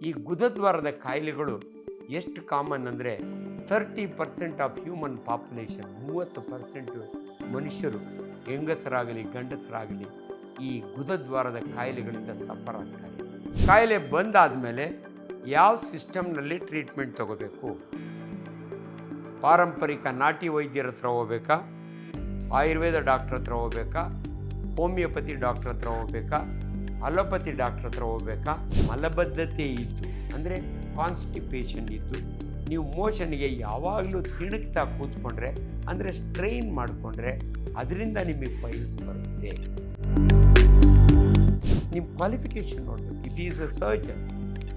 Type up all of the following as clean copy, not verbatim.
ಈ ಗುದದ್ವಾರದ ಕಾಯಿಲೆಗಳು ಎಷ್ಟು ಕಾಮನ್ ಅಂದರೆ 30% ಆಫ್ ಹ್ಯೂಮನ್ ಪಾಪ್ಯುಲೇಷನ್, 30% ಮನುಷ್ಯರು ಹೆಂಗಸರಾಗಲಿ ಗಂಡಸರಾಗಲಿ ಈ ಗುದದ್ವಾರದ ಕಾಯಿಲೆಗಳಿಂದ ಸಫರ್ ಆಗ್ತಾರೆ. ಕಾಯಿಲೆ ಬಂದಾದಮೇಲೆ ಯಾವ ಸಿಸ್ಟಮ್ನಲ್ಲಿ ಟ್ರೀಟ್ಮೆಂಟ್ ತಗೋಬೇಕು? ಪಾರಂಪರಿಕ ನಾಟಿ ವೈದ್ಯರ ಹತ್ರ ಹೋಗ್ಬೇಕಾ, ಆಯುರ್ವೇದ ಡಾಕ್ಟ್ರ್ ಹತ್ರ ಹೋಗ್ಬೇಕಾ, ಹೋಮಿಯೋಪತಿ ಡಾಕ್ಟ್ರ್ ಹತ್ರ ಹೋಗ್ಬೇಕಾ, ಅಲೋಪತಿ ಡಾಕ್ಟ್ರ್ ಹತ್ರ ಹೋಗ್ಬೇಕಾ? ಮಲಬದ್ಧತೆ ಇದ್ದು ಅಂದರೆ ಕಾನ್ಸ್ಟಿಪೇಷನ್ ಇದ್ದು ನೀವು ಮೋಷನ್ಗೆ ಯಾವಾಗಲೂ ತಿಣುಕ್ತಾ ಕೂತ್ಕೊಂಡ್ರೆ ಅಂದರೆ ಸ್ಟ್ರೈನ್ ಮಾಡಿಕೊಂಡ್ರೆ ಅದರಿಂದ ನಿಮಗೆ ಫೈಲ್ಸ್ ಬರುತ್ತೆ. ನಿಮ್ಮ ಕ್ವಾಲಿಫಿಕೇಷನ್ ನೋಡಬೇಕು. ಇಟ್ ಈಸ್ ಅ ಸರ್ಜನ್,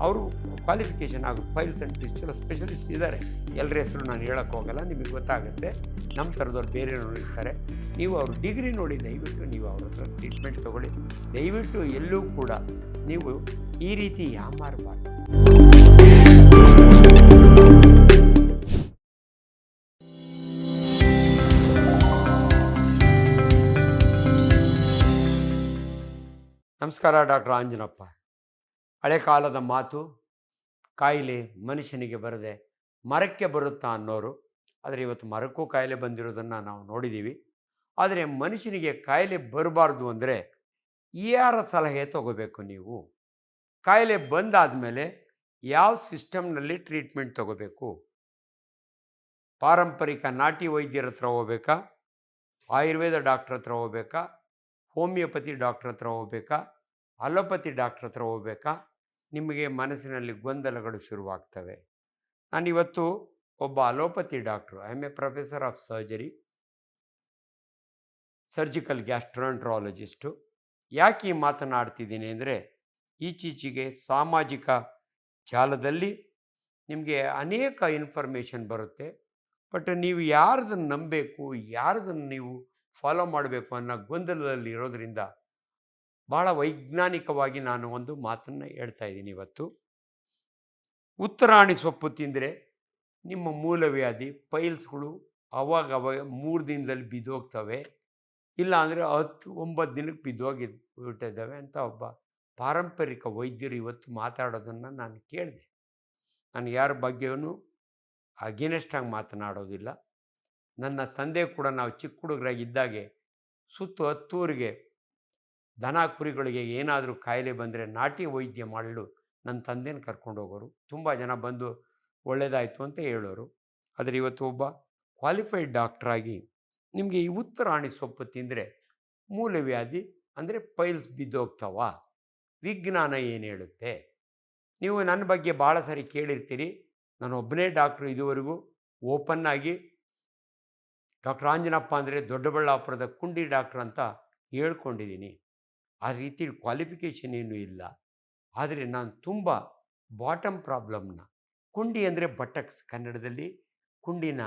ಅವರು ಕ್ವಾಲಿಫಿಕೇಷನ್ ಆಗುತ್ತೆ. ಫೈಲ್ಸ್ ಆ್ಯಂಡ್ ಫಿಸ್ಚುಲಾ ಸ್ಪೆಷಲಿಸ್ಟ್ ಇದ್ದಾರೆ, ಎಲ್ಲರ ಹೆಸರು ನಾನು ಹೇಳೋಕ್ಕೆ ಹೋಗಲ್ಲ, ನಿಮಗೆ ಗೊತ್ತಾಗುತ್ತೆ. ನಮ್ಮ ಥರದವ್ರು ಬೇರೆ ನೋಡಿರ್ತಾರೆ. ನೀವು ಅವ್ರ ಡಿಗ್ರಿ ನೋಡಿ ದಯವಿಟ್ಟು ನೀವು ಅವ್ರ ಹತ್ರ ಟ್ರೀಟ್ಮೆಂಟ್ ತೊಗೊಳ್ಳಿ. ದಯವಿಟ್ಟು ಎಲ್ಲೂ ಕೂಡ ನೀವು ಈ ರೀತಿ ಯಾಮಾರಬಾರ್ದು. ನಮಸ್ಕಾರ, ಡಾಕ್ಟರ್ ಆಂಜನಪ್ಪ. ಹಳೆ ಕಾಲದ ಮಾತು, ಕಾಯಿಲೆ ಮನುಷ್ಯನಿಗೆ ಬರದೆ ಮರಕ್ಕೆ ಬರುತ್ತಾ ಅನ್ನೋರು. ಆದರೆ ಇವತ್ತು ಮರಕ್ಕೂ ಕಾಯಿಲೆ ಬಂದಿರೋದನ್ನು ನಾವು ನೋಡಿದ್ದೀವಿ. ಆದರೆ ಮನುಷ್ಯನಿಗೆ ಕಾಯಿಲೆ ಬರಬಾರ್ದು ಅಂದರೆ ಯಾರ ಸಲಹೆ ತಗೋಬೇಕು ನೀವು? ಕಾಯಿಲೆ ಬಂದಾದಮೇಲೆ ಯಾವ ಸಿಸ್ಟಮ್ನಲ್ಲಿ ಟ್ರೀಟ್ಮೆಂಟ್ ತಗೋಬೇಕು? ಪಾರಂಪರಿಕ ನಾಟಿ ವೈದ್ಯರ ಹತ್ರ ಹೋಗ್ಬೇಕಾ, ಆಯುರ್ವೇದ ಡಾಕ್ಟ್ರ್ ಹತ್ರ ಹೋಗ್ಬೇಕಾ, ಹೋಮಿಯೋಪತಿ ಡಾಕ್ಟ್ರ್ ಹತ್ರ ಹೋಗ್ಬೇಕಾ, ಅಲೋಪತಿ ಡಾಕ್ಟ್ರ್ ಹತ್ರ ಹೋಗ್ಬೇಕಾ? ನಿಮಗೆ ಮನಸ್ಸಿನಲ್ಲಿ ಗೊಂದಲಗಳು ಶುರುವಾಗ್ತವೆ. ನಾನಿವತ್ತು ಒಬ್ಬ allopathy doctor, I am a professor of surgical gastroenterologist. ಯಾಕೆ ಈ ಮಾತನಾಡ್ತಿದ್ದೀನಿ ಅಂದರೆ ಈಚೀಚೆಗೆ ಸಾಮಾಜಿಕ ಜಾಲದಲ್ಲಿ ನಿಮಗೆ ಅನೇಕ ಇನ್ಫಾರ್ಮೇಷನ್ ಬರುತ್ತೆ. ಬಟ್ ನೀವು ಯಾರದನ್ನು ನಂಬಬೇಕು, ಯಾರದನ್ನು ನೀವು ಫಾಲೋ ಮಾಡಬೇಕು ಅನ್ನೋ ಗೊಂದಲದಲ್ಲಿ ಇರೋದರಿಂದ ಭಾಳ ವೈಜ್ಞಾನಿಕವಾಗಿ ನಾನು ಒಂದು ಮಾತನ್ನು ಹೇಳ್ತಾ ಇದ್ದೀನಿ ಇವತ್ತು. ಉತ್ತರಾಣಿ ಸೊಪ್ಪು ತಿಂದರೆ ನಿಮ್ಮ ಮೂಲವ್ಯಾಧಿ ಪೈಲ್ಸ್ಗಳು ಅವಾಗ 3 ದಿನದಲ್ಲಿ ಬಿದ್ದೋಗ್ತವೆ, ಇಲ್ಲ ಅಂದರೆ 10-9 ದಿನಕ್ಕೆ ಬಿದ್ದೋಗಿ ಬಿಟ್ಟಿದ್ದಾವೆ ಅಂತ ಒಬ್ಬ ಪಾರಂಪರಿಕ ವೈದ್ಯರು ಇವತ್ತು ಮಾತಾಡೋದನ್ನು ನಾನು ಕೇಳಿದೆ. ನಾನು ಯಾರ ಬಗ್ಗೆಯೂ ಅಗೇನೆಸ್ಟಾಗಿ ಮಾತನಾಡೋದಿಲ್ಲ. ನನ್ನ ತಂದೆ ಕೂಡ ನಾವು ಚಿಕ್ಕ ಹುಡುಗರಾಗಿದ್ದಾಗೆ ಹತ್ತೂರಿಗೆ ದನ ಕುರಿಗಳಿಗೆ ಏನಾದರೂ ಕಾಯಿಲೆ ಬಂದರೆ ನಾಟಿ ವೈದ್ಯ ಮಾಡಲು ನನ್ನ ತಂದೆನ ಕರ್ಕೊಂಡು ಹೋಗೋರು. ತುಂಬ ಜನ ಬಂದು ಒಳ್ಳೆಯದಾಯಿತು ಅಂತ ಹೇಳೋರು. ಆದರೆ ಇವತ್ತು ಒಬ್ಬ ಕ್ವಾಲಿಫೈಡ್ ಡಾಕ್ಟ್ರಾಗಿ ನಿಮಗೆ ಈ ಉತ್ತರಾಣಿ ಸೊಪ್ಪು ತಿಂದರೆ ಮೂಲವ್ಯಾಧಿ ಅಂದರೆ ಪೈಲ್ಸ್ ಬಿದ್ದೋಗ್ತಾವ, ವಿಜ್ಞಾನ ಏನು ಹೇಳುತ್ತೆ? ನೀವು ನನ್ನ ಬಗ್ಗೆ ಭಾಳ ಸರಿ ಕೇಳಿರ್ತೀರಿ. ನಾನು ಒಬ್ಬನೇ ಡಾಕ್ಟ್ರು ಇದುವರೆಗೂ ಓಪನ್ನಾಗಿ ಡಾಕ್ಟರ್ ಆಂಜನಪ್ಪ ಅಂದರೆ ದೊಡ್ಡಬಳ್ಳಾಪುರದ ಕುಂಡಿ ಡಾಕ್ಟ್ರ್ ಅಂತ ಹೇಳ್ಕೊಂಡಿದ್ದೀನಿ. ಆ ರೀತಿ ಕ್ವಾಲಿಫಿಕೇಷನ್ ಏನೂ ಇಲ್ಲ. ಆದರೆ ನಾನು ತುಂಬ ಬಾಟಮ್ ಪ್ರಾಬ್ಲಮ್ನ, ಕುಂಡಿ ಅಂದರೆ ಬಟಕ್ಸ್, ಕನ್ನಡದಲ್ಲಿ ಕುಂಡಿನ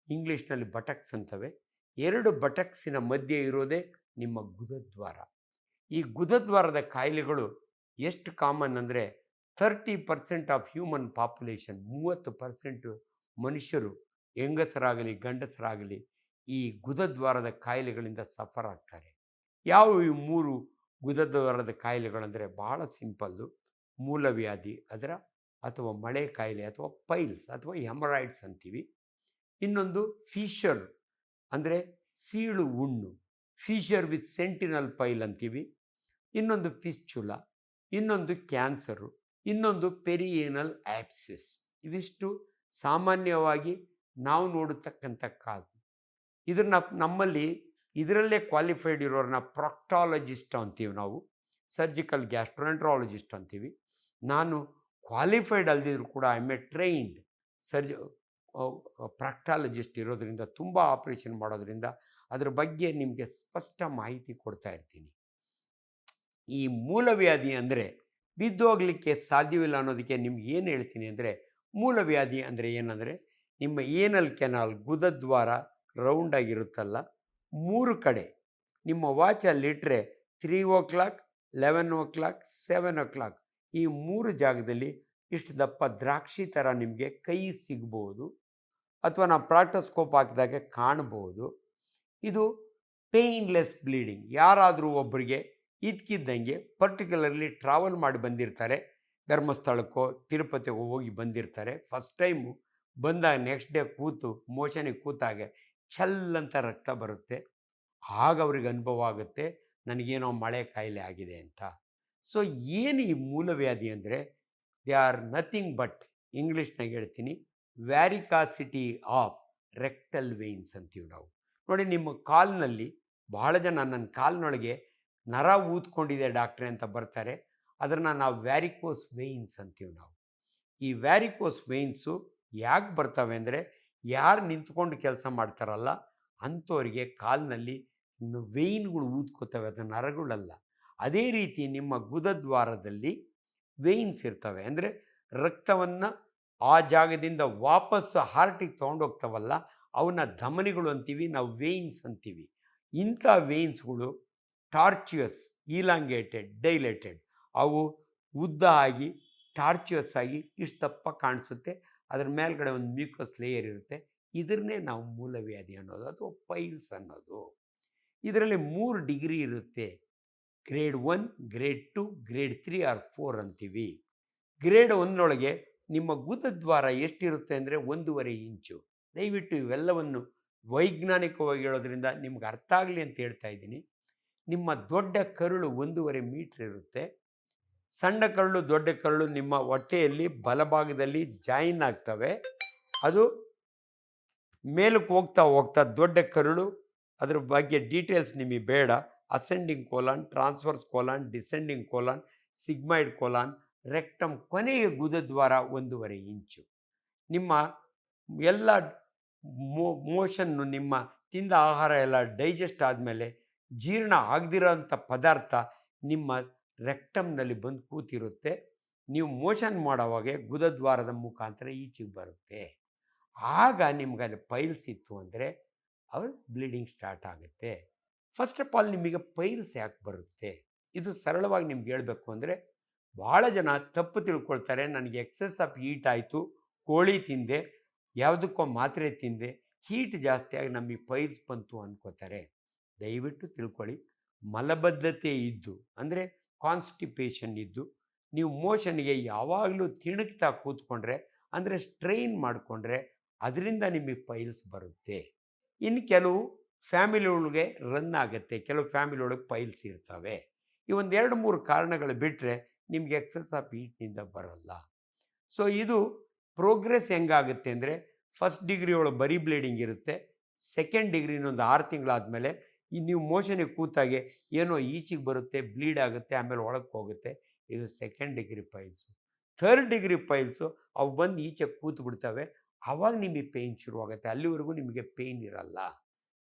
ಇಂಗ್ಲೀಷ್ನಲ್ಲಿ ಬಟಕ್ಸ್ ಅಂತವೆ. 2 ಬಟಕ್ಸಿನ ಮಧ್ಯೆ ಇರೋದೇ ನಿಮ್ಮ ಗುದದ್ವಾರ. ಈ ಗುದದ್ವಾರದ ಕಾಯಿಲೆಗಳು ಎಷ್ಟು ಕಾಮನ್ ಅಂದರೆ 30% ಆಫ್ ಹ್ಯೂಮನ್ ಪಾಪ್ಯುಲೇಷನ್, 30% ಮನುಷ್ಯರು ಹೆಂಗಸರಾಗಲಿ ಗಂಡಸರಾಗಲಿ ಈ ಗುದದ್ವಾರದ ಕಾಯಿಲೆಗಳಿಂದ ಸಫರ್ ಆಗ್ತಾರೆ. ಯಾವ ಈ 3 ಗುದದ್ವಾರದ ಕಾಯಿಲೆಗಳಂದರೆ ಭಾಳ ಸಿಂಪಲ್ಲು. ಮೂಲವ್ಯಾಧಿ ಅದರ ಅಥವಾ ಮಳೆ ಕಾಯಿಲೆ ಅಥವಾ ಪೈಲ್ಸ್ ಅಥವಾ ಹೆಮರಾಯ್ಡ್ಸ್ ಅಂತೀವಿ. ಇನ್ನೊಂದು ಫಿಷರ್ ಅಂದರೆ ಸೀಳು ಹುಣ್ಣು, ಫಿಷರ್ ವಿತ್ ಸೆಂಟಿನಲ್ ಪೈಲ್ ಅಂತೀವಿ. ಇನ್ನೊಂದು ಫಿಸ್ಚುಲಾ, ಇನ್ನೊಂದು ಕ್ಯಾನ್ಸರು, ಇನ್ನೊಂದು ಪೆರಿಯೇನಲ್ ಆ್ಯಪ್ಸಿಸ್. ಇವಿಷ್ಟು ಸಾಮಾನ್ಯವಾಗಿ ನಾವು ನೋಡತಕ್ಕಂಥ ಕಾಸು. ಇದನ್ನು ನಮ್ಮಲ್ಲಿ ಇದರಲ್ಲೇ ಕ್ವಾಲಿಫೈಡ್ ಇರೋರನ್ನ ಪ್ರಾಕ್ಟಾಲಜಿಸ್ಟ್ ಅಂತೀವಿ, ನಾವು ಸರ್ಜಿಕಲ್ ಗ್ಯಾಸ್ಟ್ರೋಎಂಟ್ರಾಲಜಿಸ್ಟ್ ಅಂತೀವಿ. ನಾನು ಕ್ವಾಲಿಫೈಡ್ ಅಲ್ಲದಿದ್ರು ಕೂಡ ಐ ಆಮ್ ಎ ಟ್ರೈನ್ಡ್ ಪ್ರಾಕ್ಟಾಲಜಿಸ್ಟ್ ಇರೋದರಿಂದ ತುಂಬ ಆಪ್ರೇಷನ್ ಮಾಡೋದ್ರಿಂದ ಅದ್ರ ಬಗ್ಗೆ ನಿಮಗೆ ಸ್ಪಷ್ಟ ಮಾಹಿತಿ ಕೊಡ್ತಾ ಇರ್ತೀನಿ. ಈ ಮೂಲವ್ಯಾಧಿ ಅಂದರೆ ಬಿದ್ದೋಗಲಿಕ್ಕೆ ಸಾಧ್ಯವಿಲ್ಲ ಅನ್ನೋದಕ್ಕೆ ನಿಮ್ಗೆ ಏನು ಹೇಳ್ತೀನಿ ಅಂದರೆ, ಮೂಲವ್ಯಾಧಿ ಅಂದರೆ ಏನಂದರೆ ನಿಮ್ಮ ಏನಲ್ ಕೆನಾಲ್ ಗುದದ್ವಾರ ರೌಂಡಾಗಿರುತ್ತಲ್ಲ, 3 ಕಡೆ ನಿಮ್ಮ ವಾಚಲ್ಲಿಟ್ಟರೆ 3 o'clock, 11 o'clock, 7 o'clock ಈ 3 ಜಾಗದಲ್ಲಿ ಇಷ್ಟು ದಪ್ಪ ದ್ರಾಕ್ಷಿ ಥರ ನಿಮಗೆ ಕೈ ಸಿಗ್ಬೋದು, ಅಥವಾ ನಾವು ಪ್ರಾಕ್ಟೋಸ್ಕೋಪ್ ಹಾಕಿದಾಗ ಕಾಣ್ಬೋದು. ಇದು ಪೇಯ್ನ್ಲೆಸ್ ಬ್ಲೀಡಿಂಗ್. ಯಾರಾದರೂ ಒಬ್ಬರಿಗೆ ಇದ್ಕಿದ್ದಂಗೆ ಪರ್ಟಿಕ್ಯುಲರ್ಲಿ ಟ್ರಾವೆಲ್ ಮಾಡಿ ಬಂದಿರ್ತಾರೆ, ಧರ್ಮಸ್ಥಳಕ್ಕೋ ತಿರುಪತಿಗೋ ಹೋಗಿ ಬಂದಿರ್ತಾರೆ. ಫಸ್ಟ್ ಟೈಮು ಬಂದಾಗ ನೆಕ್ಸ್ಟ್ ಡೇ ಕೂತು ಮೋಷನಿಗೆ ಕೂತಾಗೆ ಛಲ್ಲಂತ ರಕ್ತ ಬರುತ್ತೆ. ಆಗ ಅವ್ರಿಗೆ ಅನುಭವ ಆಗುತ್ತೆ ನನಗೇನೋ ಮಳೆ ಕಾಯಿಲೆ ಆಗಿದೆ ಅಂತ. ಸೊ ಏನು ಈ ಮೂಲವ್ಯಾಧಿ ಅಂದರೆ ದೇ ಆರ್ ನಥಿಂಗ್ ಬಟ್, ಇಂಗ್ಲೀಷ್ನಾಗ ಹೇಳ್ತೀನಿ, ವ್ಯಾರಿಕಾಸಿಟಿ ಆಫ್ ರೆಕ್ಟಲ್ ವೇನ್ಸ್ ಅಂತೀವಿ ನಾವು. ನೋಡಿ, ನಿಮ್ಮ ಕಾಲಿನಲ್ಲಿ ಬಹಳ ಜನ ನನ್ನ ಕಾಲಿನೊಳಗೆ ನರ ಊದ್ಕೊಂಡಿದೆ ಡಾಕ್ಟ್ರೆ ಅಂತ ಬರ್ತಾರೆ. ಅದನ್ನು ನಾವು ವ್ಯಾರಿಕೋಸ್ ವೇನ್ಸ್ ಅಂತೀವಿ ನಾವು. ಈ ವ್ಯಾರಿಕೋಸ್ ವೇನ್ಸು ಯಾಕೆ ಬರ್ತವೆ ಅಂದರೆ, ಯಾರು ನಿಂತ್ಕೊಂಡು ಕೆಲಸ ಮಾಡ್ತಾರಲ್ಲ ಅಂಥವರಿಗೆ ಕಾಲಿನಲ್ಲಿ ವೇಯ್ನ್ಗಳು ಊದ್ಕೋತವೆ, ಅದು ನರಗಳಲ್ಲ. ಅದೇ ರೀತಿ ನಿಮ್ಮ ಗುದದ್ವಾರದಲ್ಲಿ ವೇಯ್ನ್ಸ್ ಇರ್ತವೆ. ಅಂದರೆ ರಕ್ತವನ್ನು ಆ ಜಾಗದಿಂದ ವಾಪಸ್ಸು ಹಾರ್ಟಿಗೆ ತೊಗೊಂಡೋಗ್ತಾವಲ್ಲ, ಅವನ್ನ ಧಮನಿಗಳು ಅಂತೀವಿ ನಾವು, ವೇಯ್ನ್ಸ್ ಅಂತೀವಿ. ಇಂಥ ವೇಯ್ನ್ಸ್ಗಳು ಟಾರ್ಚುಯಸ್, ಈಲಾಂಗೇಟೆಡ್, ಡೈಲೇಟೆಡ್, ಅವು ಉದ್ದ ಆಗಿ ಟಾರ್ಚುಯಸ್ ಆಗಿ ಇಷ್ಟು ದಪ್ಪ ಕಾಣಿಸುತ್ತೆ. ಅದ್ರ ಮೇಲ್ಗಡೆ ಒಂದು ಮ್ಯೂಕಸ್ ಲೇಯರ್ ಇರುತ್ತೆ. ಇದನ್ನೇ ನಾವು ಮೂಲವ್ಯಾಧಿ ಅನ್ನೋದು ಅಥವಾ ಪೈಲ್ಸ್ ಅನ್ನೋದು. ಇದರಲ್ಲಿ 3 ಡಿಗ್ರಿ ಇರುತ್ತೆ. ಗ್ರೇಡ್ 1, ಗ್ರೇಡ್ 2, ಗ್ರೇಡ್ 3 ಆರ್ 4 ಅಂತೀವಿ. ಗ್ರೇಡ್ 1 ನಿಮ್ಮ ಗುದದ್ವಾರ ಎಷ್ಟಿರುತ್ತೆ ಅಂದರೆ 1.5 ಇಂಚು. ದಯವಿಟ್ಟು ಇವೆಲ್ಲವನ್ನು ವೈಜ್ಞಾನಿಕವಾಗಿ ಹೇಳೋದ್ರಿಂದ ನಿಮ್ಗೆ ಅರ್ಥ ಆಗಲಿ ಅಂತ ಹೇಳ್ತಾ ಇದ್ದೀನಿ. ನಿಮ್ಮ ದೊಡ್ಡ ಕರುಳು 1.5 ಮೀಟ್ರ್ ಇರುತ್ತೆ. ಸಣ್ಣ ಕರುಳು, ದೊಡ್ಡ ಕರುಳು ನಿಮ್ಮ ಹೊಟ್ಟೆಯಲ್ಲಿ ಬಲಭಾಗದಲ್ಲಿ ಜಾಯಿನ್ ಆಗ್ತವೆ. ಅದು ಮೇಲಕ್ಕೆ ಹೋಗ್ತಾ ಹೋಗ್ತಾ ದೊಡ್ಡ ಕರುಳು, ಅದ್ರ ಬಗ್ಗೆ ಡೀಟೇಲ್ಸ್ ನಿಮಗೆ ಬೇಡ. Ascending colon, transverse colon, descending colon, sigmoid colon, rectum, ಕೊನೆಗೆ ಗುದದ್ವಾರ 1.5 ಇಂಚು. ನಿಮ್ಮ ಎಲ್ಲ ಮೋಷನ್ನು, ನಿಮ್ಮ ತಿಂದ ಆಹಾರ ಎಲ್ಲ ಡೈಜೆಸ್ಟ್ ಆದಮೇಲೆ ಜೀರ್ಣ ಆಗದಿರೋಂಥ ಪದಾರ್ಥ ನಿಮ್ಮ ರೆಕ್ಟಮ್ನಲ್ಲಿ ಬಂದು ಕೂತಿರುತ್ತೆ. ನೀವು ಮೋಷನ್ ಮಾಡೋವಾಗೆ ಗುದದ್ವಾರದ ಮುಖಾಂತರ ಈಚೆಗೆ ಬರುತ್ತೆ. ಆಗ ನಿಮ್ಗೆ ಅಲ್ಲಿ ಪೈಲ್ಸ್ ಇತ್ತು ಅಂದರೆ ಅವ್ರು ಬ್ಲೀಡಿಂಗ್ ಸ್ಟಾರ್ಟ್ ಆಗುತ್ತೆ. ಫಸ್ಟ್ ಆಫ್ ಆಲ್ ನಿಮಗೆ ಪೈಲ್ಸ್ ಯಾಕೆ ಬರುತ್ತೆ? ಇದು ಸರಳವಾಗಿ ನಿಮ್ಗೆ ಹೇಳಬೇಕು ಅಂದರೆ, ಭಾಳ ಜನ ತಪ್ಪು ತಿಳ್ಕೊಳ್ತಾರೆ. ನನಗೆ ಎಕ್ಸೆಸ್ ಆಫ್ ಹೀಟ್ ಆಯಿತು, ಕೋಳಿ ತಿಂದೆ, ಯಾವುದಕ್ಕೋ ಮಾತ್ರೆ ತಿಂದೆ, ಹೀಟ್ ಜಾಸ್ತಿ ಆಗಿ ನಮಗೆ ಪೈಲ್ಸ್ ಬಂತು ಅಂದ್ಕೋತಾರೆ. ದಯವಿಟ್ಟು ತಿಳ್ಕೊಳ್ಳಿ, ಮಲಬದ್ಧತೆ ಇದ್ದು ಅಂದರೆ ಕಾನ್ಸ್ಟಿಪೇಷನ್ ಇದ್ದು ನೀವು ಮೋಷನ್ಗೆ ಯಾವಾಗಲೂ ತಿಣುಕ್ತಾ ಕೂತ್ಕೊಂಡ್ರೆ ಅಂದರೆ ಸ್ಟ್ರೈನ್ ಮಾಡಿಕೊಂಡ್ರೆ ಅದರಿಂದ ನಿಮಗೆ ಪೈಲ್ಸ್ ಬರುತ್ತೆ. ಇನ್ನು ಕೆಲವು ಫ್ಯಾಮಿಲಿ ಒಳಗೆ ರನ್ ಆಗುತ್ತೆ, ಕೆಲವು ಫ್ಯಾಮಿಲಿ ಒಳಗೆ ಪೈಲ್ಸ್ ಇರ್ತವೆ. ಈ 1-2-3 ಕಾರಣಗಳು ಬಿಟ್ಟರೆ ನಿಮ್ಗೆ ಎಕ್ಸೆಸ್ ಆಫ್ ಹೀಟ್ನಿಂದ ಬರೋಲ್ಲ. ಸೊ ಇದು ಪ್ರೋಗ್ರೆಸ್ ಹೆಂಗಾಗುತ್ತೆ ಅಂದರೆ, ಫಸ್ಟ್ ಡಿಗ್ರಿ ಒಳಗೆ ಬರೀ ಬ್ಲೀಡಿಂಗ್ ಇರುತ್ತೆ. ಸೆಕೆಂಡ್ ಡಿಗ್ರಿ ಇನ್ನೊಂದು 6 ತಿಂಗಳಾದಮೇಲೆ ನೀವು ಮೋಷನಿಗೆ ಕೂತಾಗೆ ಏನೋ ಈಚೆಗೆ ಬರುತ್ತೆ, ಬ್ಲೀಡ್ ಆಗುತ್ತೆ, ಆಮೇಲೆ ಒಳಗೆ ಹೋಗುತ್ತೆ. ಇದು second degree piles. Third degree piles ಅವು ಬಂದು ಈಚೆ ಕೂತು ಬಿಡ್ತವೆ. ಆವಾಗ ನಿಮಗೆ ಪೇಯ್ನ್ ಶುರುವಾಗುತ್ತೆ. ಅಲ್ಲಿವರೆಗೂ ನಿಮಗೆ ಪೇಯ್ನ್ ಇರಲ್ಲ.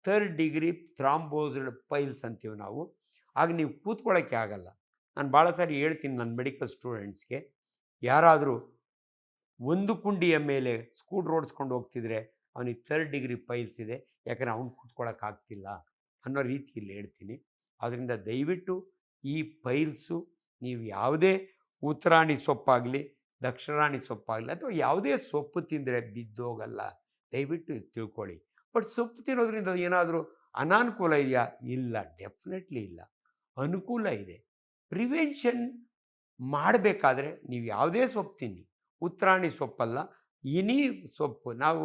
ಥರ್ಡ್ ಡಿಗ್ರಿ ಥ್ರಾಂಬೋಸ್ಡ್ ಪೈಲ್ಸ್ ಅಂತೀವಿ ನಾವು. ಆಗ ನೀವು ಕೂತ್ಕೊಳ್ಳೋಕ್ಕೆ ಆಗಲ್ಲ. ನಾನು ಭಾಳ ಸಾರಿ ಹೇಳ್ತೀನಿ ನನ್ನ ಮೆಡಿಕಲ್ ಸ್ಟೂಡೆಂಟ್ಸ್ಗೆ, ಯಾರಾದರೂ ಒಂದು ಕುಂಡಿಯ ಮೇಲೆ ಸ್ಕೂಟ್ರ್ ಓಡಿಸ್ಕೊಂಡು ಹೋಗ್ತಿದ್ರೆ ಅವನಿಗೆ ಥರ್ಡ್ ಡಿಗ್ರಿ ಪೈಲ್ಸ್ ಇದೆ, ಯಾಕಂದರೆ ಅವ್ನು ಕೂತ್ಕೊಳ್ಳೋಕ್ಕಾಗ್ತಿಲ್ಲ ಅನ್ನೋ ರೀತಿಯಲ್ಲಿ ಹೇಳ್ತೀನಿ. ಆದ್ದರಿಂದ ದಯವಿಟ್ಟು ಈ ಪೈಲ್ಸು ನೀವು ಯಾವುದೇ ಉತ್ತರಾಣಿ ಸೊಪ್ಪಾಗಲಿ, ದಕ್ಷರಾಣಿ ಸೊಪ್ಪಾಗಲಿ ಅಥವಾ ಯಾವುದೇ ಸೊಪ್ಪು ತಿಂದರೆ ಬಿದ್ದೋಗಲ್ಲ. ದಯವಿಟ್ಟು ತಿಳ್ಕೊಳ್ಳಿ. ಬಟ್ ಸೊಪ್ಪು ತಿನ್ನೋದ್ರಿಂದ ಏನಾದರೂ ಅನಾನುಕೂಲ ಇದೆಯಾ? ಇಲ್ಲ, ಡೆಫಿನೆಟ್ಲಿ ಇಲ್ಲ, ಅನುಕೂಲ ಇದೆ. ಪ್ರಿವೆನ್ಷನ್ ಮಾಡಬೇಕಾದ್ರೆ ನೀವು ಯಾವುದೇ ಸೊಪ್ಪು ತಿನ್ನಿ, ಉತ್ತರಾಣಿ ಸೊಪ್ಪಲ್ಲ, ಎನಿ ಸೊಪ್ಪು. ನಾವು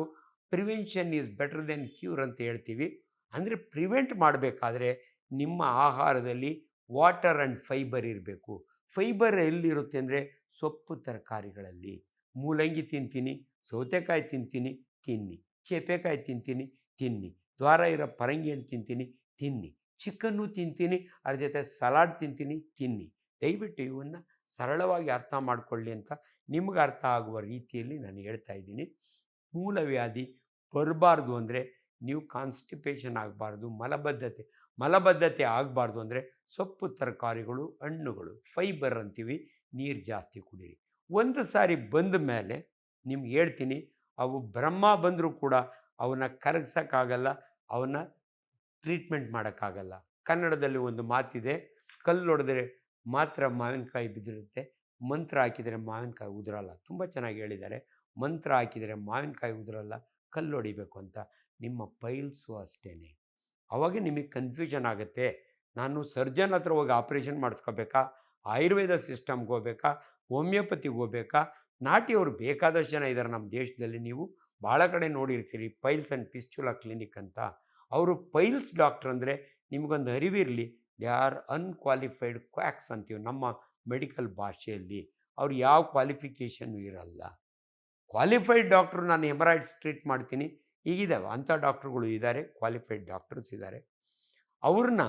prevention is better then cure ಅಂತ ಹೇಳ್ತೀವಿ. ಅಂದರೆ ಪ್ರಿವೆಂಟ್ ಮಾಡಬೇಕಾದ್ರೆ ನಿಮ್ಮ ಆಹಾರದಲ್ಲಿ ವಾಟರ್ ಆ್ಯಂಡ್ ಫೈಬರ್ ಇರಬೇಕು. ಫೈಬರ್ ಎಲ್ಲಿರುತ್ತೆ ಅಂದರೆ ಸೊಪ್ಪು ತರಕಾರಿಗಳಲ್ಲಿ. ಮೂಲಂಗಿ ತಿಂತೀನಿ, ಸೌತೆಕಾಯಿ ತಿಂತೀನಿ, ತಿನ್ನಿ. ಚೇಪೆಕಾಯಿ ತಿಂತೀನಿ, ತಿನ್ನಿ. ದ್ವಾರ ಇರೋ ಪರಂಗಿ ಹಣ್ಣು ತಿಂತೀನಿ, ತಿನ್ನಿ. ಚಿಕನ್ನು ತಿಂತೀನಿ, ಅದ್ರ ಜೊತೆ ಸಲಾಡ್ ತಿಂತೀನಿ, ತಿನ್ನಿ. ದಯವಿಟ್ಟು ಇವನ್ನು ಸರಳವಾಗಿ ಅರ್ಥ ಮಾಡಿಕೊಳ್ಳಿ ಅಂತ ನಿಮ್ಗೆ ಅರ್ಥ ಆಗುವ ರೀತಿಯಲ್ಲಿ ನಾನು ಹೇಳ್ತಾ ಇದ್ದೀನಿ. ಮೂಲವ್ಯಾಧಿ ಬರಬಾರ್ದು ಅಂದರೆ ನೀವು ಕಾನ್ಸ್ಟಿಪೇಷನ್ ಆಗಬಾರ್ದು, ಮಲಬದ್ಧತೆ ಆಗಬಾರ್ದು ಅಂದರೆ ಸೊಪ್ಪು ತರಕಾರಿಗಳು, ಹಣ್ಣುಗಳು, ಫೈಬರ್ ಅಂತೀವಿ, ನೀರು ಜಾಸ್ತಿ ಕುಡೀರಿ. ಒಂದು ಸಾರಿ ಬಂದ ಮೇಲೆ ನಿಮ್ಗೆ ಹೇಳ್ತೀನಿ, ಅವು ಬ್ರಹ್ಮ ಬಂದರೂ ಕೂಡ ಅವನ್ನ ಕರಗಿಸೋಕ್ಕಾಗಲ್ಲ, ಅವನ್ನ ಟ್ರೀಟ್ಮೆಂಟ್ ಮಾಡೋಕ್ಕಾಗಲ್ಲ. ಕನ್ನಡದಲ್ಲಿ ಒಂದು ಮಾತಿದೆ, ಕಲ್ಲು ಹೊಡೆದ್ರೆ ಮಾತ್ರ ಮಾವಿನಕಾಯಿ ಬಿದ್ದಿರುತ್ತೆ, ಮಂತ್ರ ಹಾಕಿದರೆ ಮಾವಿನಕಾಯಿ ಉದುರಲ್ಲ. ತುಂಬ ಚೆನ್ನಾಗಿ ಹೇಳಿದ್ದಾರೆ. ಮಂತ್ರ ಹಾಕಿದರೆ ಮಾವಿನಕಾಯಿ ಉದುರಲ್ಲ, ಕಲ್ಲು ಹೊಡಿಬೇಕು ಅಂತ. ನಿಮ್ಮ ಪೈಲ್ಸು ಅಷ್ಟೇ. ಅವಾಗ ನಿಮಗೆ ಕನ್ಫ್ಯೂಷನ್ ಆಗುತ್ತೆ, ನಾನು ಸರ್ಜನ್ ಹತ್ರ ಹೋಗಿ ಆಪ್ರೇಷನ್ ಮಾಡಿಸ್ಕೋಬೇಕಾ, ಆಯುರ್ವೇದ ಸಿಸ್ಟಮ್ಗೆ ಹೋಗ್ಬೇಕಾ, ಹೋಮಿಯೋಪತಿಗೆ ಹೋಗ್ಬೇಕಾ? ನಾಟಿಯವರು ಬೇಕಾದಷ್ಟು ಜನ ಇದ್ದಾರೆ ನಮ್ಮ ದೇಶದಲ್ಲಿ. ನೀವು ಭಾಳ ಕಡೆ ನೋಡಿರ್ತೀರಿ ಪೈಲ್ಸ್ ಆ್ಯಂಡ್ ಪಿಸ್ಚುಲಾ ಕ್ಲಿನಿಕ್ ಅಂತ. ಅವರು ಪೈಲ್ಸ್ ಡಾಕ್ಟ್ರ್ ಅಂದರೆ ನಿಮಗೊಂದು ಅರಿವಿರಲಿ, ದೇ ಆರ್ ಅನ್ಕ್ವಾಲಿಫೈಡ್ ಕ್ವಾಕ್ಸ್ ಅಂತೀವಿ ನಮ್ಮ ಮೆಡಿಕಲ್ ಭಾಷೆಯಲ್ಲಿ. ಅವ್ರು ಯಾವ ಕ್ವಾಲಿಫಿಕೇಷನ್ನು ಇರಲ್ಲ. ಕ್ವಾಲಿಫೈಡ್ ಡಾಕ್ಟ್ರು ನಾನು ಹೆಮರಾಯ್ಡ್ಸ್ ಟ್ರೀಟ್ ಮಾಡ್ತೀನಿ ಈಗಿದ್ದಾವೆ, ಅಂಥ ಡಾಕ್ಟ್ರುಗಳು ಇದ್ದಾರೆ, ಕ್ವಾಲಿಫೈಡ್ ಡಾಕ್ಟರ್ಸ್ ಇದ್ದಾರೆ. ಅವ್ರನ್ನ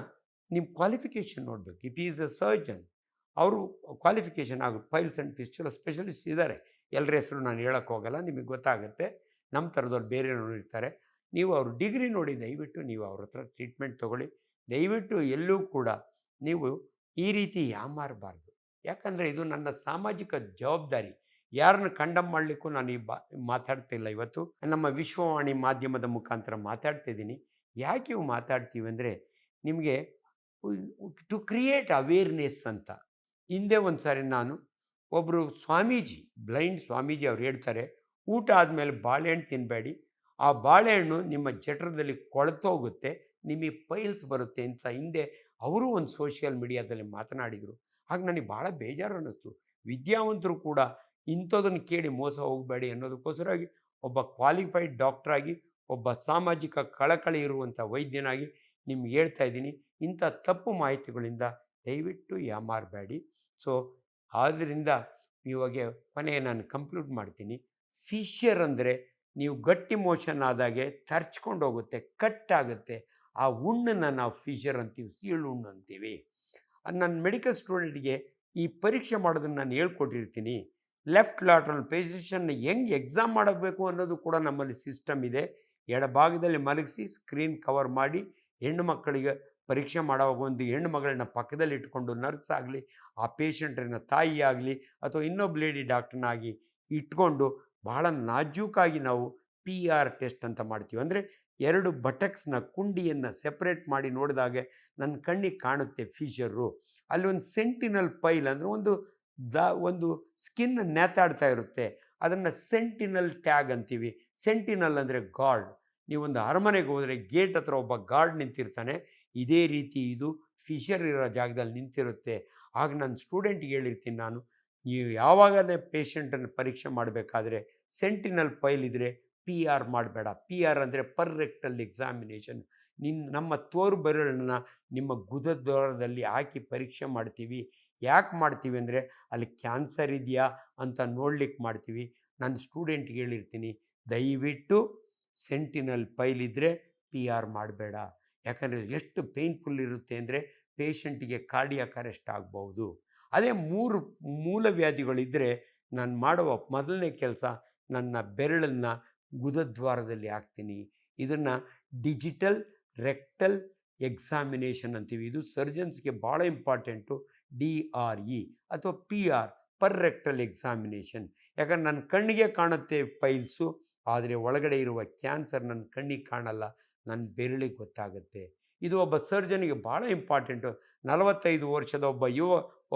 ನಿಮ್ಮ ಕ್ವಾಲಿಫಿಕೇಷನ್ ನೋಡಬೇಕು. ಇಫ್ ಈಸ್ ಅ ಸರ್ಜನ್, ಅವರು ಕ್ವಾಲಿಫಿಕೇಷನ್ ಆಗುತ್ತೆ. ಪೈಲ್ಸ್ ಆ್ಯಂಡ್ ಪಿಸ್ಚುಲಾ ಸ್ಪೆಷಲಿಸ್ಟ್ ಇದ್ದಾರೆ, ಎಲ್ಲರ ಹೆಸರು ನಾನು ಹೇಳೋಕ್ಕೆ ಹೋಗಲ್ಲ, ನಿಮಗೆ ಗೊತ್ತಾಗುತ್ತೆ. ನಮ್ಮ ಥರದವ್ರು ಬೇರೆ ನೋಡಿರ್ತಾರೆ. ನೀವು ಅವ್ರ ಡಿಗ್ರಿ ನೋಡಿ ದಯವಿಟ್ಟು ನೀವು ಅವ್ರ ಹತ್ರ ಟ್ರೀಟ್ಮೆಂಟ್ ತೊಗೊಳ್ಳಿ. ದಯವಿಟ್ಟು ಎಲ್ಲೂ ಕೂಡ ನೀವು ಈ ರೀತಿ ಯಾಮಾರಬಾರ್ದು. ಯಾಕಂದರೆ ಇದು ನನ್ನ ಸಾಮಾಜಿಕ ಜವಾಬ್ದಾರಿ. ಯಾರನ್ನು ಕಂಡಮ್ ಮಾಡಲಿಕ್ಕೂ ನಾನು ಮಾತಾಡ್ತಿಲ್ಲ. ಇವತ್ತು ನಮ್ಮ ವಿಶ್ವವಾಣಿ ಮಾಧ್ಯಮದ ಮುಖಾಂತರ ಮಾತಾಡ್ತಿದ್ದೀನಿ. ಯಾಕೆ ಇವು ಮಾತಾಡ್ತೀವಿ ಅಂದರೆ ನಿಮಗೆ ಟು ಕ್ರಿಯೇಟ್ ಅವೇರ್ನೆಸ್ ಅಂತ. ಹಿಂದೆ ಒಂದು ಸಾರಿ ನಾನು ಒಬ್ಬರು ಸ್ವಾಮೀಜಿ, ಬ್ಲೈಂಡ್ ಸ್ವಾಮೀಜಿ, ಅವ್ರು ಹೇಳ್ತಾರೆ ಊಟ ಆದಮೇಲೆ ಬಾಳೆಹಣ್ಣು ತಿನ್ನಬೇಡಿ, ಆ ಬಾಳೆಹಣ್ಣು ನಿಮ್ಮ ಜಠರದಲ್ಲಿ ಕೊಳೆತೋಗುತ್ತೆ, ನಿಮಗೆ ಪೈಲ್ಸ್ ಬರುತ್ತೆ ಅಂತ ಹಿಂದೆ ಅವರು ಒಂದು ಸೋಷಿಯಲ್ ಮೀಡಿಯಾದಲ್ಲಿ ಮಾತನಾಡಿದರು. ಆಗ ನನಗೆ ಭಾಳ ಬೇಜಾರು ಅನ್ನಿಸ್ತು. ವಿದ್ಯಾವಂತರು ಕೂಡ ಇಂಥದನ್ನು ಕೇಳಿ ಮೋಸ ಹೋಗಬೇಡಿ ಅನ್ನೋದಕ್ಕೋಸ್ಕರವಾಗಿ ಒಬ್ಬ ಕ್ವಾಲಿಫೈಡ್ ಡಾಕ್ಟ್ರಾಗಿ, ಒಬ್ಬ ಸಾಮಾಜಿಕ ಕಳಕಳಿ ಇರುವಂಥ ವೈದ್ಯನಾಗಿ ನಿಮ್ಗೆ ಹೇಳ್ತಾ ಇದ್ದೀನಿ, ಇಂಥ ತಪ್ಪು ಮಾಹಿತಿಗಳಿಂದ ದಯವಿಟ್ಟು ಯಾಮಾರಬೇಡಿ. ಸೊ ಆದ್ದರಿಂದ ಇವಾಗ ಕೊನೆಗೆ ನಾನು ಕಂಕ್ಲೂಡ್ ಮಾಡ್ತೀನಿ. ಫಿಶರ್ ಅಂದರೆ ನೀವು ಗಟ್ಟಿ ಮೋಷನ್ ಆದಾಗೆ ತರ್ಚ್ಕೊಂಡು ಹೋಗುತ್ತೆ, ಕಟ್ಟಾಗುತ್ತೆ. ಆ ಹುಣ್ಣನ್ನು ನಾವು ಫಿಶರ್ ಅಂತೀವಿ, ಸೀಳು ಹುಣ್ಣು ಅಂತೀವಿ. ನನ್ನ ಮೆಡಿಕಲ್ ಸ್ಟೂಡೆಂಟ್ಗೆ ಈ ಪರೀಕ್ಷೆ ಮಾಡೋದನ್ನು ನಾನು ಹೇಳ್ಕೊಟ್ಟಿರ್ತೀನಿ. ಲೆಫ್ಟ್ ಲ್ಯಾಟ್ರಲ್ ಪೊಸಿಷನ್ನ ಹೆಂಗೆ ಎಕ್ಸಾಮ್ ಮಾಡಬೇಕು ಅನ್ನೋದು ಕೂಡ ನಮ್ಮಲ್ಲಿ ಸಿಸ್ಟಮ್ ಇದೆ. ಎಡಭಾಗದಲ್ಲಿ ಮಲಗಿಸಿ ಸ್ಕ್ರೀನ್ ಕವರ್ ಮಾಡಿ ಹೆಣ್ಣು ಮಕ್ಕಳಿಗೆ ಪರೀಕ್ಷೆ ಮಾಡೋವಾಗ ಒಂದು ಹೆಣ್ಣು ಮಗಳನ್ನ ಪಕ್ಕದಲ್ಲಿ ಇಟ್ಕೊಂಡು ನರ್ಸ್ ಆಗಲಿ, ಆ ಪೇಷಂಟ್ರನ್ನ ತಾಯಿ ಆಗಲಿ, ಅಥವಾ ಇನ್ನೊಬ್ಬ ಲೇಡಿ ಡಾಕ್ಟ್ರನ್ನಾಗಿ ಇಟ್ಕೊಂಡು ಬಹಳ ನಾಜೂಕಾಗಿ ನಾವು PR ಟೆಸ್ಟ್ ಅಂತ ಮಾಡ್ತೀವಿ. ಅಂದರೆ ಎರಡು ಬಟಕ್ಸ್ನ ಕುಂಡಿಯನ್ನು ಸೆಪ್ರೇಟ್ ಮಾಡಿ ನೋಡಿದಾಗೆ ನನ್ನ ಕಣ್ಣಿಗೆ ಕಾಣುತ್ತೆ ಫಿಶರು. ಅಲ್ಲಿ ಒಂದು ಸೆಂಟಿನಲ್ ಪೈಲ್ ಅಂದರೆ ಒಂದು ಸ್ಕಿನ್ ನೇತಾಡ್ತಾ ಇರುತ್ತೆ, ಅದನ್ನು ಸೆಂಟಿನಲ್ ಟ್ಯಾಗ್ ಅಂತೀವಿ. ಸೆಂಟಿನಲ್ ಅಂದರೆ ಗಾರ್ಡ್. ನೀವೊಂದು ಅರಮನೆಗೆ ಹೋದರೆ ಗೇಟ್ ಹತ್ರ ಒಬ್ಬ ಗಾರ್ಡ್ ನಿಂತಿರ್ತಾನೆ, ಇದೇ ರೀತಿ ಇದು ಫಿಶರ್ ಇರೋ ಜಾಗದಲ್ಲಿ ನಿಂತಿರುತ್ತೆ. ಆಗ ನನ್ನ ಸ್ಟೂಡೆಂಟ್ಗೆ ಹೇಳಿರ್ತೀನಿ ನಾನು, ನೀವು ಯಾವಾಗಲೇ ಪೇಷಂಟನ್ನು ಪರೀಕ್ಷೆ ಮಾಡಬೇಕಾದ್ರೆ ಸೆಂಟಿನಲ್ ಪೈಲ್ ಇದ್ದರೆ PR ಮಾಡಬೇಡ. PR ಅಂದರೆ ಪರ್ ರೆಕ್ಟಲ್ ಎಕ್ಸಾಮಿನೇಷನ್. ನಮ್ಮ ತೋರು ಬೆರಳನ್ನು ನಿಮ್ಮ ಗುದದ್ವಾರದಲ್ಲಿ ಹಾಕಿ ಪರೀಕ್ಷೆ ಮಾಡ್ತೀವಿ. ಯಾಕೆ ಮಾಡ್ತೀವಿ ಅಂದರೆ ಅಲ್ಲಿ ಕ್ಯಾನ್ಸರ್ ಇದೆಯಾ ಅಂತ ನೋಡ್ಲಿಕ್ಕೆ ಮಾಡ್ತೀವಿ. ನನ್ನ ಸ್ಟೂಡೆಂಟ್ಗೆ ಹೇಳಿರ್ತೀನಿ, ದಯವಿಟ್ಟು ಸೆಂಟಿನಲ್ ಪೈಲ್ ಇದ್ದರೆ PR ಮಾಡಬೇಡ. ಯಾಕಂದರೆ ಎಷ್ಟು ಪೇಯ್ನ್ಫುಲ್ ಇರುತ್ತೆ ಅಂದರೆ ಪೇಷಂಟಿಗೆ ಕಾರ್ಡಿಯಾಕ್ ಅರೆಸ್ಟ್ ಆಗ್ಬೋದು. ಅದೇ 3 ಮೂಲವ್ಯಾಧಿಗಳಿದ್ದರೆ ನಾನು ಮಾಡುವ ಮೊದಲನೇ ಕೆಲಸ, ನನ್ನ ಬೆರಳನ್ನು ಗುದದ್ವಾರದಲ್ಲಿ ಹಾಕ್ತೀನಿ. ಇದನ್ನು ಡಿಜಿಟಲ್ ರೆಕ್ಟಲ್ ಎಕ್ಸಾಮಿನೇಷನ್ ಅಂತೀವಿ. ಇದು ಸರ್ಜನ್ಸ್ಗೆ ಭಾಳ ಇಂಪಾರ್ಟೆಂಟು. DRE ಅಥವಾ PR, ಪರ್ ರೆಕ್ಟಲ್ ಎಕ್ಸಾಮಿನೇಷನ್. ಯಾಕಂದ್ರೆ ನನ್ನ ಕಣ್ಣಿಗೆ ಕಾಣುತ್ತೆ ಪೈಲ್ಸು, ಆದರೆ ಒಳಗಡೆ ಇರುವ ಕ್ಯಾನ್ಸರ್ ನನ್ನ ಕಣ್ಣಿಗೆ ಕಾಣಲ್ಲ, ನನ್ನ ಬೆರಳಿಗೆ ಗೊತ್ತಾಗುತ್ತೆ. ಇದು ಒಬ್ಬ ಸರ್ಜನಿಗೆ ಭಾಳ ಇಂಪಾರ್ಟೆಂಟು. 45 ವರ್ಷದ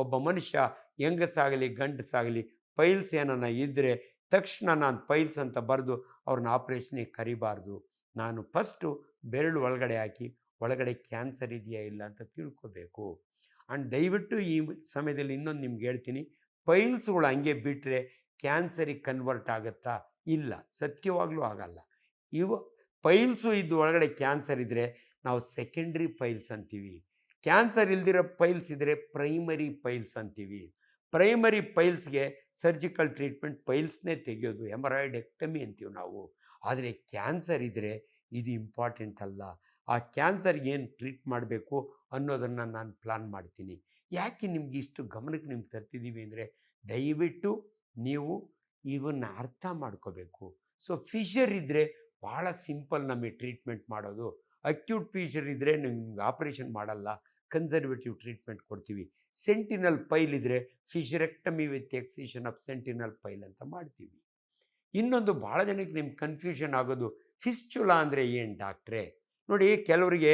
ಒಬ್ಬ ಮನುಷ್ಯ, ಹೆಂಗಸಾಗಲಿ ಗಂಡಸಾಗಲಿ, ಪೈಲ್ಸ್ ಏನನ್ನ ಇದ್ದರೆ ತಕ್ಷಣ ನಾನು ಪೈಲ್ಸ್ ಅಂತ ಬರೆದು ಅವ್ರನ್ನ ಆಪ್ರೇಷನಿಗೆ ಕರಿಬಾರ್ದು. ನಾನು ಫಸ್ಟು ಬೆರಳು ಒಳಗಡೆ ಹಾಕಿ ಒಳಗಡೆ ಕ್ಯಾನ್ಸರ್ ಇದೆಯಾ ಇಲ್ಲ ಅಂತ ತಿಳ್ಕೋಬೇಕು. ಆ್ಯಂಡ್ ದಯವಿಟ್ಟು ಈ ಸಮಯದಲ್ಲಿ ಇನ್ನೊಂದು ನಿಮ್ಗೆ ಹೇಳ್ತೀನಿ, ಪೈಲ್ಸ್ಗಳು ಹಂಗೆ ಬಿಟ್ಟರೆ ಕ್ಯಾನ್ಸರಿಗೆ ಕನ್ವರ್ಟ್ ಆಗುತ್ತಾ? ಇಲ್ಲ, ಸತ್ಯವಾಗಲೂ ಆಗಲ್ಲ. ಇವು ಪೈಲ್ಸು ಇದ್ದು ಒಳಗಡೆ ಕ್ಯಾನ್ಸರ್ ಇದ್ದರೆ ನಾವು ಸೆಕೆಂಡ್ರಿ ಪೈಲ್ಸ್ ಅಂತೀವಿ. ಕ್ಯಾನ್ಸರ್ ಇಲ್ದಿರೋ ಪೈಲ್ಸ್ ಇದ್ದರೆ ಪ್ರೈಮರಿ ಪೈಲ್ಸ್ ಅಂತೀವಿ. ಪ್ರೈಮರಿ ಪೈಲ್ಸ್ಗೆ ಸರ್ಜಿಕಲ್ ಟ್ರೀಟ್ಮೆಂಟ್ ಪೈಲ್ಸ್ನೇ ತೆಗೆಯೋದು, ಹೆಮರಾಯ್ಡೆಕ್ಟಮಿ ಅಂತೀವಿ ನಾವು. ಆದರೆ ಕ್ಯಾನ್ಸರ್ ಇದ್ದರೆ ಇದು ಇಂಪಾರ್ಟೆಂಟ್ ಅಲ್ಲ. ಆ ಕ್ಯಾನ್ಸರ್ಗೆ ಏನು ಟ್ರೀಟ್ ಮಾಡಬೇಕು ಅನ್ನೋದನ್ನು ನಾನು ಪ್ಲಾನ್ ಮಾಡ್ತೀನಿ. ಯಾಕೆ ನಿಮ್ಗೆ ಇಷ್ಟು ಗಮನಕ್ಕೆ ನಿಮ್ಗೆ ತರ್ತಿದ್ದೀವಿ ಅಂದರೆ ದಯವಿಟ್ಟು ನೀವು ಇವನ್ನ ಅರ್ಥ ಮಾಡ್ಕೋಬೇಕು. ಸೊ ಫಿಶರ್ ಇದ್ದರೆ ಭಾಳ ಸಿಂಪಲ್ ನಮಗೆ ಟ್ರೀಟ್ಮೆಂಟ್ ಮಾಡೋದು. ಅಕ್ಯೂಟ್ ಫಿಶರ್ ಇದ್ದರೆ ನಿಮ್ಗೆ ಆಪ್ರೇಷನ್ ಮಾಡಲ್ಲ, ಕನ್ಸರ್ವೇಟಿವ್ ಟ್ರೀಟ್ಮೆಂಟ್ ಕೊಡ್ತೀವಿ. ಸೆಂಟಿನಲ್ ಪೈಲ್ ಇದ್ದರೆ ಫಿಶರೆಕ್ಟಮಿ ವಿತ್ ಎಕ್ಸಿಷನ್ ಆಫ್ ಸೆಂಟಿನಲ್ ಪೈಲ್ ಅಂತ ಮಾಡ್ತೀವಿ. ಇನ್ನೊಂದು ಭಾಳ ಜನಕ್ಕೆ ನಿಮ್ಗೆ ಕನ್ಫ್ಯೂಷನ್ ಆಗೋದು, ಫಿಸ್ಚುಲಾ ಅಂದರೆ ಏನು ಡಾಕ್ಟ್ರೇ? ನೋಡಿ, ಕೆಲವರಿಗೆ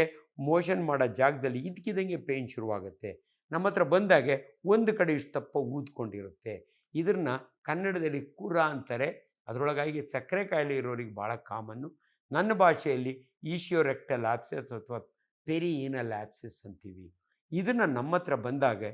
ಮೋಷನ್ ಮಾಡೋ ಜಾಗದಲ್ಲಿ ಇದ್ದಕ್ಕಿದ್ದಂಗೆ ಪೇಯ್ನ್ ಶುರುವಾಗುತ್ತೆ. ನಮ್ಮ ಹತ್ರ ಬಂದಾಗೆ ಒಂದು ಕಡೆ ಇಷ್ಟಪ್ಪ ಊದ್ಕೊಂಡಿರುತ್ತೆ. ಇದನ್ನು ಕನ್ನಡದಲ್ಲಿ ಕುರ ಅಂತಾರೆ. ಅದರೊಳಗಾಗಿ ಸಕ್ಕರೆ ಕಾಯಿಲೆ ಇರೋರಿಗೆ ಭಾಳ ಕಾಮನ್ನು. ನನ್ನ ಭಾಷೆಯಲ್ಲಿ ಈಶಿಯೋರೆಕ್ಟಲ್ ಆಪ್ಸೆಸ್ ಅಥವಾ ಪೆರಿಯಿನಲ್ ಆಪ್ಸೆಸ್ ಅಂತೀವಿ. ಇದನ್ನು ನಮ್ಮ ಹತ್ರ ಬಂದಾಗ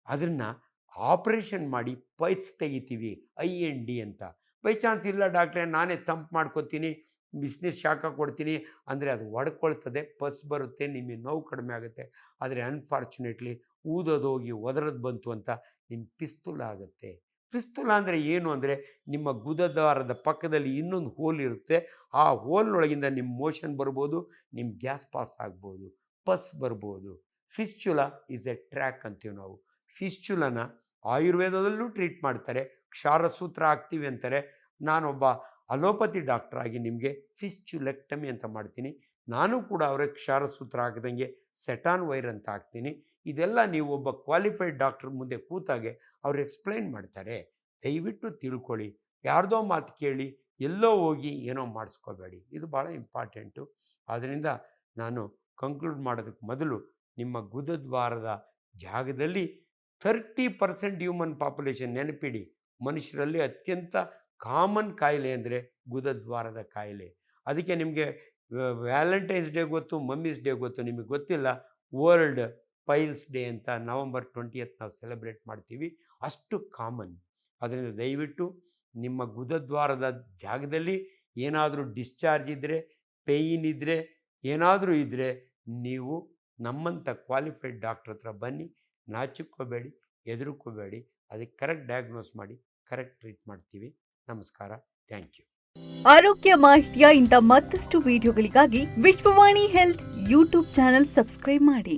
ಅದನ್ನು ಆಪ್ರೇಷನ್ ಮಾಡಿ ಪೈಲ್ಸ್ ತೆಗಿತೀವಿ, IND ಅಂತ. ಬೈ ಚಾನ್ಸ್ ಇಲ್ಲ ಡಾಕ್ಟ್ರೇ ನಾನೇ ತಂಪ್ ಮಾಡ್ಕೊತೀನಿ, ಬಿಸಿನೀರು ಶಾಖ ಕೊಡ್ತೀನಿ ಅಂದರೆ ಅದು ಒಡ್ಕೊಳ್ತದೆ, ಪಸ್ ಬರುತ್ತೆ, ನಿಮಗೆ ನೋವು ಕಡಿಮೆ ಆಗುತ್ತೆ. ಆದರೆ ಅನ್ಫಾರ್ಚುನೇಟ್ಲಿ ಊದೋದು ಹೋಗಿ ಒದರದು ಬಂತು ಅಂತ ನಿಮ್ಮ ಪಿಸ್ತೂಲ ಆಗುತ್ತೆ. ಪಿಸ್ತೂಲ ಅಂದರೆ ಏನು ಅಂದರೆ ನಿಮ್ಮ ಗುದದ್ವಾರದ ಪಕ್ಕದಲ್ಲಿ ಇನ್ನೊಂದು ಹೋಲ್ ಇರುತ್ತೆ. ಆ ಹೋಲ್ನೊಳಗಿಂದ ನಿಮ್ಮ ಮೋಷನ್ ಬರ್ಬೋದು, ನಿಮ್ಮ ಗ್ಯಾಸ್ ಪಾಸ್ ಆಗ್ಬೋದು, ಪಸ್ ಬರ್ಬೋದು. ಫಿಸ್ಚುಲಾ ಈಸ್ ಎ ಟ್ರ್ಯಾಕ್ ಅಂತೀವಿ ನಾವು. ಫಿಸ್ಚುಲನ ಆಯುರ್ವೇದದಲ್ಲೂ ಟ್ರೀಟ್ ಮಾಡ್ತಾರೆ, ಕ್ಷಾರಸೂತ್ರ ಹಾಕ್ತೀವಿ ಅಂತಾರೆ. ನಾನೊಬ್ಬ ಅಲೋಪತಿ ಡಾಕ್ಟ್ರ್ ಆಗಿ ನಿಮಗೆ ಫಿಸ್ಚುಲೆಕ್ಟಮಿ ಅಂತ ಮಾಡ್ತೀನಿ. ನಾನು ಕೂಡ ಅವ್ರಿಗೆ ಕ್ಷಾರಸೂತ್ರ ಹಾಕ್ದಂಗೆ ಸೆಟಾನ್ ವೈರ್ ಅಂತ ಹಾಕ್ತೀನಿ. ಇದೆಲ್ಲ ನೀವು ಒಬ್ಬ ಕ್ವಾಲಿಫೈಡ್ ಡಾಕ್ಟ್ರ್ ಮುಂದೆ ಕೂತಾಗೆ ಅವ್ರು ಎಕ್ಸ್ಪ್ಲೈನ್ ಮಾಡ್ತಾರೆ. ದಯವಿಟ್ಟು ತಿಳ್ಕೊಳ್ಳಿ, ಯಾರ್ದೋ ಮಾತು ಕೇಳಿ ಎಲ್ಲೋ ಹೋಗಿ ಏನೋ ಮಾಡಿಸ್ಕೋಬೇಡಿ, ಇದು ಭಾಳ ಇಂಪಾರ್ಟೆಂಟು. ಆದ್ದರಿಂದ ನಾನು ಕಂಕ್ಲೂಡ್ ಮಾಡೋದಕ್ಕೆ ಮೊದಲು ನಿಮ್ಮ ಗುದದ್ವಾರದ ಜಾಗದಲ್ಲಿ 30% ಹ್ಯೂಮನ್ ಪಾಪ್ಯುಲೇಷನ್ ನೆನಪಿಡಿ. ಮನುಷ್ಯರಲ್ಲಿ ಅತ್ಯಂತ ಕಾಮನ್ ಕಾಯಿಲೆ ಅಂದರೆ ಗುದದ್ವಾರದ ಕಾಯಿಲೆ. ಅದಕ್ಕೆ ನಿಮಗೆ ವ್ಯಾಲೆಂಟೈನ್ಸ್ ಡೇ ಗೊತ್ತು, ಮಮ್ಮೀಸ್ ಡೇ ಗೊತ್ತು, ನಿಮಗೆ ಗೊತ್ತಿಲ್ಲ ವರ್ಲ್ಡ್ ಪೈಲ್ಸ್ ಡೇ ಅಂತ November 20th ನಾವು ಸೆಲೆಬ್ರೇಟ್ ಮಾಡ್ತೀವಿ. ಅಷ್ಟು ಕಾಮನ್. ಅದರಿಂದ ದಯವಿಟ್ಟು ನಿಮ್ಮ ಗುದದ್ವಾರದ ಜಾಗದಲ್ಲಿ ಏನಾದರೂ ಡಿಸ್ಚಾರ್ಜ್ ಇದ್ದರೆ, ಪೇಯ್ನ್ ಇದ್ದರೆ, ಏನಾದರೂ ಇದ್ದರೆ ನೀವು ನಮ್ಮಂಥ ಕ್ವಾಲಿಫೈಡ್ ಡಾಕ್ಟ್ರ್ ಹತ್ರ ಬನ್ನಿ. ನಾಚಿಕೋಬೇಡಿ, ಹೆದರ್ಕೋಬೇಡಿ. ಅದಕ್ಕೆ ಕರೆಕ್ಟ್ ಡಯಾಗ್ನೋಸ್ ಮಾಡಿ ಕರೆಕ್ಟ್ ಟ್ರೀಟ್ ಮಾಡ್ತೀವಿ. ನಮಸ್ಕಾರ, ಥ್ಯಾಂಕ್ ಯು. ಆರೋಗ್ಯ ಮಾಹಿತಿಯ ಇಂಥ ಮತ್ತಷ್ಟು ವಿಡಿಯೋಗಳಿಗಾಗಿ Vishwavani health YouTube channel subscribe ಮಾಡಿ.